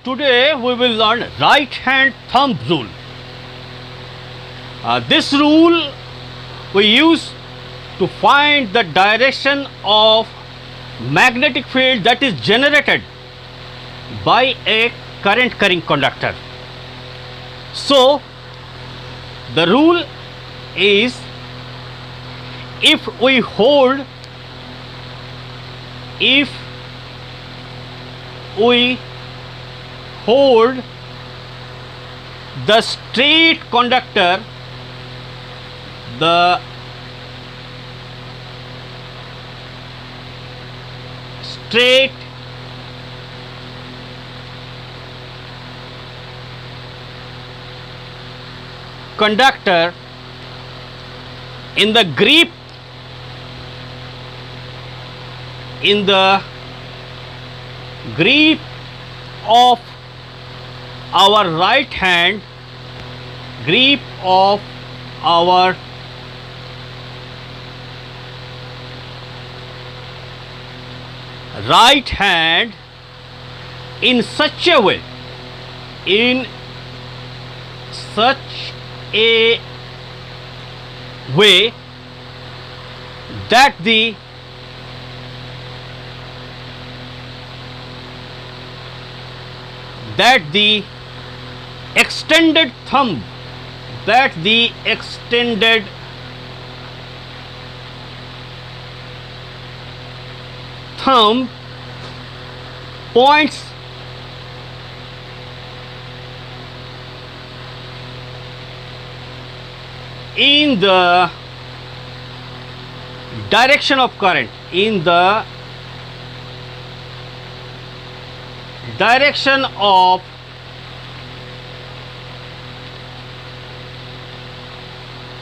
today we will learn right hand thumb rule. This rule we use to find the direction of magnetic field that is generated by a current carrying conductor. So the rule is, if we hold the straight conductor, the straight conductor in the grip of our right hand, in such a way that the extended thumb points in the direction of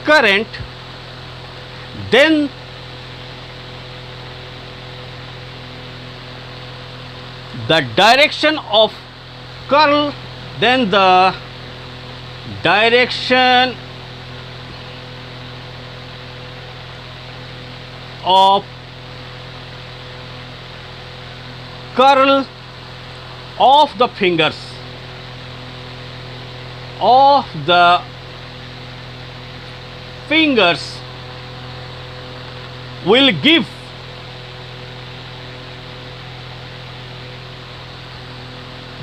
current, then the direction of curl, then the direction of curl of the fingers will give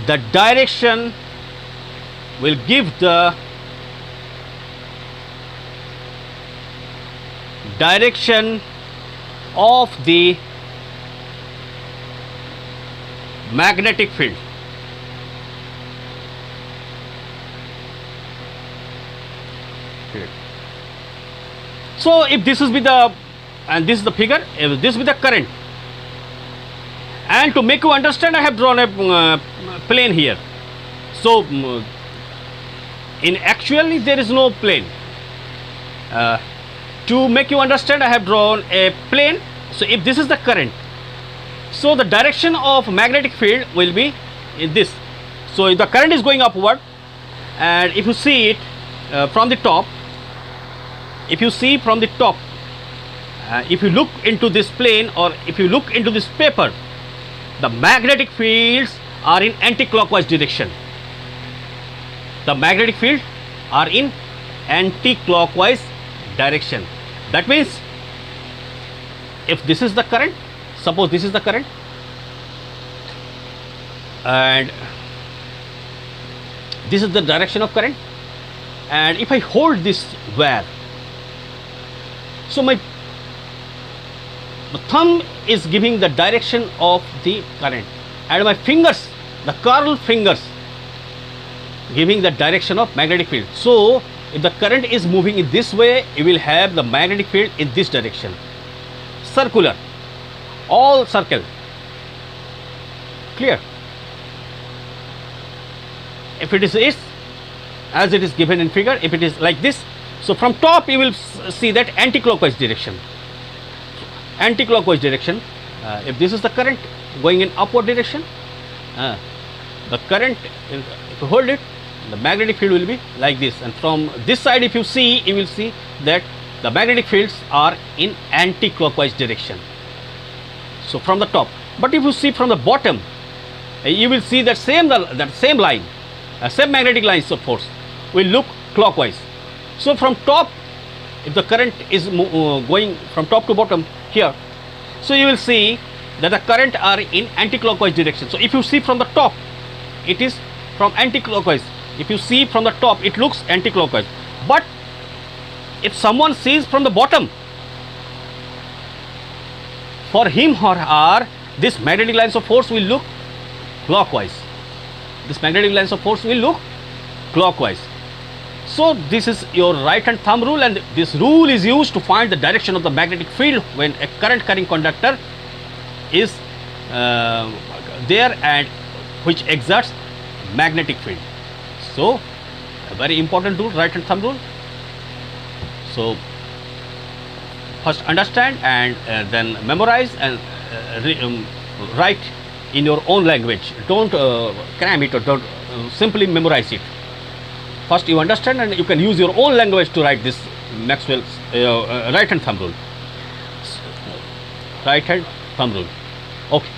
the direction, of the magnetic field. So if this is the figure, if this is the current, and to make you understand, I have drawn a plane here. So in actually there is no plane. To make you understand, I have drawn a plane. So if this is the current, so the direction of magnetic field will be in this. So if the current is going upward, and if you see it from the top, if you look into this plane, or if you look into this paper, the magnetic fields are in anti-clockwise direction. That means if this is the current, suppose this is the current, and this is the direction of current, and if I hold this wire, so my thumb is giving the direction of the current, and my fingers, the curl fingers, giving the direction of magnetic field. So if the current is moving in this way, you will have the magnetic field in this direction, circular, all circle. Clear? If it is as it is given in figure, if it is like this, so from top you will see that anti-clockwise direction. If this is the current going in upward direction, the current, if you hold it, the magnetic field will be like this, and from this side if you see, you will see that the magnetic fields are in anti-clockwise direction. So from the top, but if you see from the bottom, you will see that same line, same magnetic lines of force will look clockwise. So from top, if the current is going from top to bottom here, so you will see that the current are in anti-clockwise direction. So if you see from the top, it is from anti-clockwise. If you see from the top, it looks anti-clockwise. But if someone sees from the bottom, for him or her, this magnetic lines of force will look clockwise. This magnetic lines of force will look clockwise. So this is your right hand thumb rule, and this rule is used to find the direction of the magnetic field when a current carrying conductor is there and which exerts magnetic field. So a very important rule, right hand thumb rule. So first understand and then memorize and write in your own language. Don't cram it or don't simply memorize it. First you understand and you can use your own language to write this Maxwell's right hand thumb rule. Right hand thumb rule. Okay.